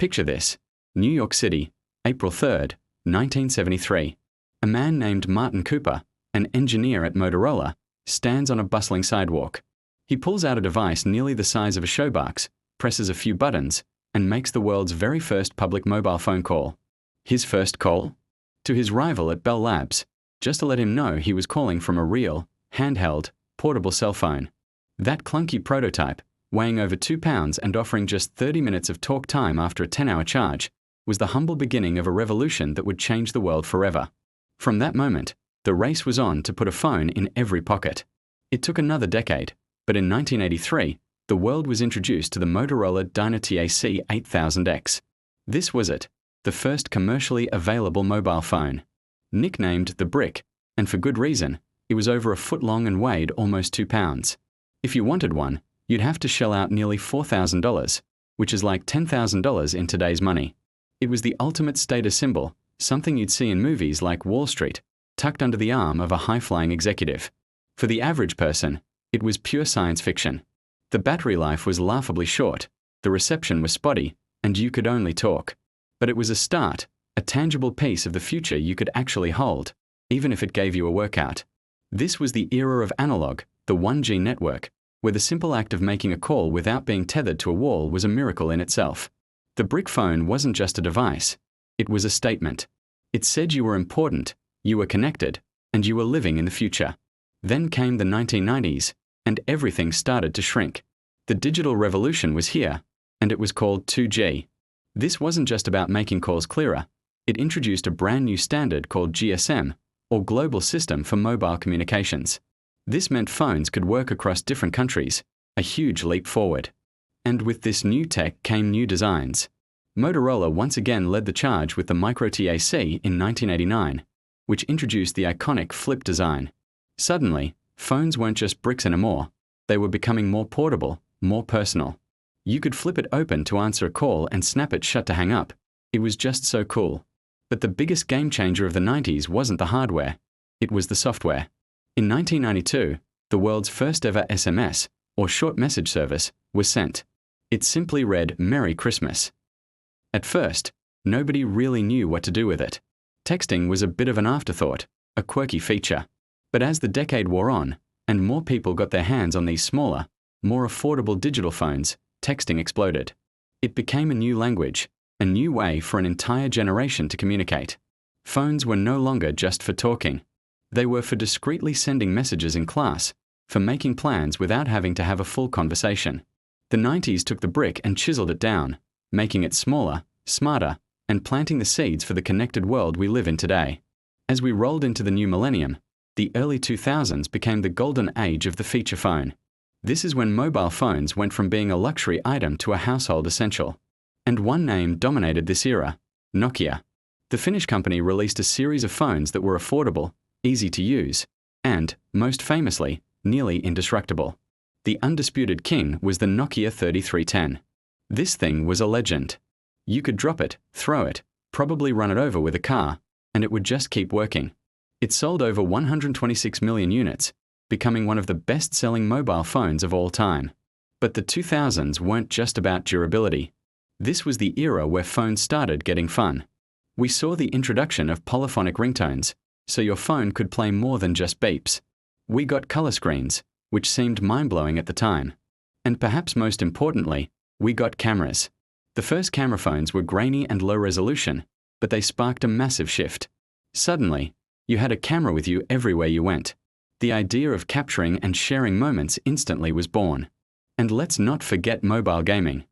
Picture this: New York City, April 3rd, 1973. A man named Martin Cooper, an engineer at Motorola, stands on a bustling sidewalk. He pulls out a device nearly the size of a showbox, presses a few buttons, and makes the world's very first public mobile phone call. His first call? To his rival at Bell Labs, just to let him know he was calling from a real, handheld, portable cell phone. That clunky prototype, weighing over 2 pounds and offering just 30 minutes of talk time after a 10-hour charge, was the humble beginning of a revolution that would change the world forever. From that moment, the race was on to put a phone in every pocket. It took another decade, but in 1983, the world was introduced to the Motorola Dyna-TAC 8000X. This was it, the first commercially available mobile phone. Nicknamed the Brick, and for good reason, it was over a foot long and weighed almost 2 pounds. If you wanted one, you'd have to shell out nearly $4,000, which is like $10,000 in today's money. It was the ultimate status symbol, something you'd see in movies like Wall Street, tucked under the arm of a high-flying executive. For the average person, it was pure science fiction. The battery life was laughably short, the reception was spotty, and you could only talk. But it was a start, a tangible piece of the future you could actually hold, even if it gave you a workout. This was the era of analog, the 1G network, where the simple act of making a call without being tethered to a wall was a miracle in itself. The brick phone wasn't just a device, it was a statement. It said you were important, you were connected, and you were living in the future. Then came the 1990s, and everything started to shrink. The digital revolution was here, and it was called 2G. This wasn't just about making calls clearer, it introduced a brand new standard called GSM, or Global System for Mobile Communications. This meant phones could work across different countries, a huge leap forward. And with this new tech came new designs. Motorola once again led the charge with the Micro TAC in 1989, which introduced the iconic flip design. Suddenly, phones weren't just bricks anymore, they were becoming more portable, more personal. You could flip it open to answer a call and snap it shut to hang up. It was just so cool. But the biggest game changer of the 90s wasn't the hardware, it was the software. In 1992, the world's first ever SMS, or short message service, was sent. It simply read "Merry Christmas." At first, nobody really knew what to do with it. Texting was a bit of an afterthought, a quirky feature. But as the decade wore on, and more people got their hands on these smaller, more affordable digital phones, texting exploded. It became a new language, a new way for an entire generation to communicate. Phones were no longer just for talking. They were for discreetly sending messages in class, for making plans without having to have a full conversation. The 90s took the brick and chiseled it down, making it smaller, smarter, and planting the seeds for the connected world we live in today. As we rolled into the new millennium, the early 2000s became the golden age of the feature phone. This is when mobile phones went from being a luxury item to a household essential. And one name dominated this era: Nokia. The Finnish company released a series of phones that were affordable, easy to use, and, most famously, nearly indestructible. The undisputed king was the Nokia 3310. This thing was a legend. You could drop it, throw it, probably run it over with a car, and it would just keep working. It sold over 126 million units, becoming one of the best-selling mobile phones of all time. But the 2000s weren't just about durability. This was the era where phones started getting fun. We saw the introduction of polyphonic ringtones, so your phone could play more than just beeps. We got color screens, which seemed mind-blowing at the time. And perhaps most importantly, we got cameras. The first camera phones were grainy and low resolution, but they sparked a massive shift. Suddenly, you had a camera with you everywhere you went. The idea of capturing and sharing moments instantly was born. And let's not forget mobile gaming.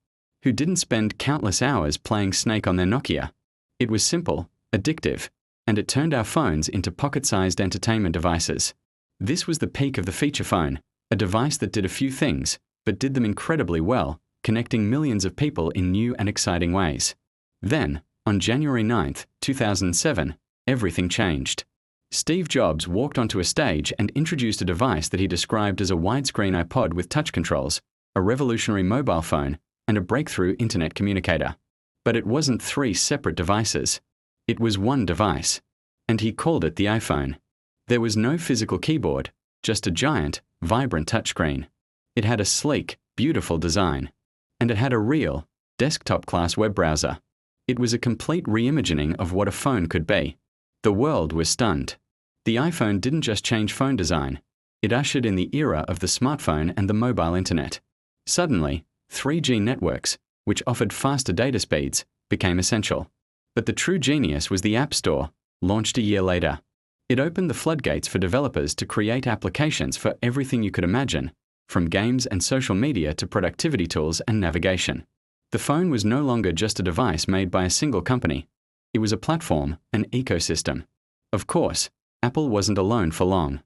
Who didn't spend countless hours playing Snake on their Nokia? It was simple, addictive, and it turned our phones into pocket-sized entertainment devices. This was the peak of the feature phone, a device that did a few things, but did them incredibly well, connecting millions of people in new and exciting ways. Then, on January 9, 2007, everything changed. Steve Jobs walked onto a stage and introduced a device that he described as a widescreen iPod with touch controls, a revolutionary mobile phone, and a breakthrough internet communicator. But it wasn't 3 separate devices. It was one device. And he called it the iPhone. There was no physical keyboard, just a giant, vibrant touchscreen. It had a sleek, beautiful design. And it had a real, desktop-class web browser. It was a complete reimagining of what a phone could be. The world was stunned. The iPhone didn't just change phone design. It ushered in the era of the smartphone and the mobile internet. Suddenly, 3G networks, which offered faster data speeds, became essential. But the true genius was the App Store, launched a year later. It opened the floodgates for developers to create applications for everything you could imagine, from games and social media to productivity tools and navigation. The phone was no longer just a device made by a single company. It was a platform, an ecosystem. Of course, Apple wasn't alone for long.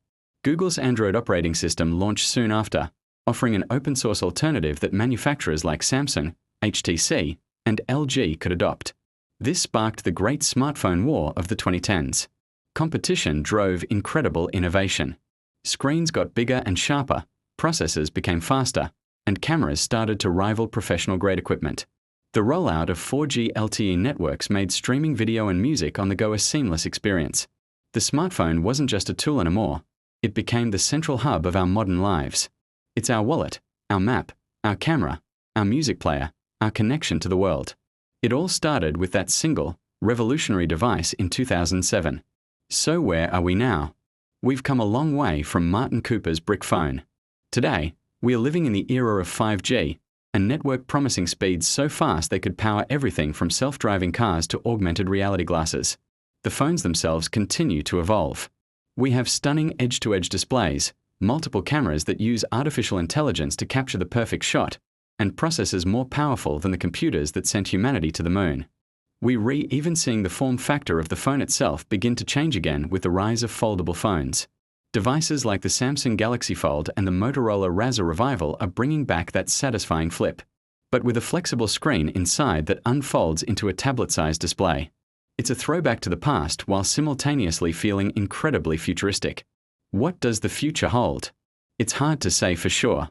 Google's Android operating system launched soon after, offering an open-source alternative that manufacturers like Samsung, HTC, and LG could adopt. This sparked the great smartphone war of the 2010s. Competition drove incredible innovation. Screens got bigger and sharper, processors became faster, and cameras started to rival professional-grade equipment. The rollout of 4G LTE networks made streaming video and music on the go a seamless experience. The smartphone wasn't just a tool anymore. It became the central hub of our modern lives. It's our wallet, our map, our camera, our music player, our connection to the world. It all started with that single, revolutionary device in 2007. So where are we now? We've come a long way from Martin Cooper's brick phone. Today, we are living in the era of 5G, a network promising speeds so fast they could power everything from self-driving cars to augmented reality glasses. The phones themselves continue to evolve. We have stunning edge-to-edge displays, multiple cameras that use artificial intelligence to capture the perfect shot, and processors more powerful than the computers that sent humanity to the moon. We're even seeing the form factor of the phone itself begin to change again with the rise of foldable phones. Devices like the Samsung Galaxy Fold and the Motorola Razr Revival are bringing back that satisfying flip, but with a flexible screen inside that unfolds into a tablet-sized display. It's a throwback to the past while simultaneously feeling incredibly futuristic. What does the future hold? It's hard to say for sure.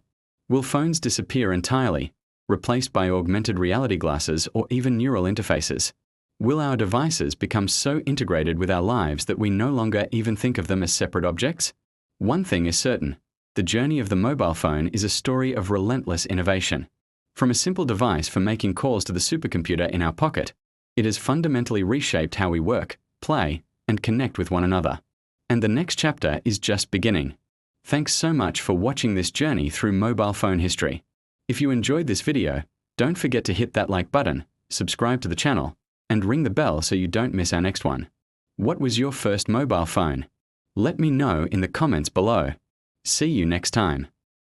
Will phones disappear entirely, replaced by augmented reality glasses or even neural interfaces? Will our devices become so integrated with our lives that we no longer even think of them as separate objects? One thing is certain: the journey of the mobile phone is a story of relentless innovation. From a simple device for making calls to the supercomputer in our pocket, it has fundamentally reshaped how we work, play, and connect with one another. And the next chapter is just beginning. Thanks so much for watching this journey through mobile phone history. If you enjoyed this video, don't forget to hit that like button, subscribe to the channel, and ring the bell so you don't miss our next one. What was your first mobile phone? Let me know in the comments below. See you next time.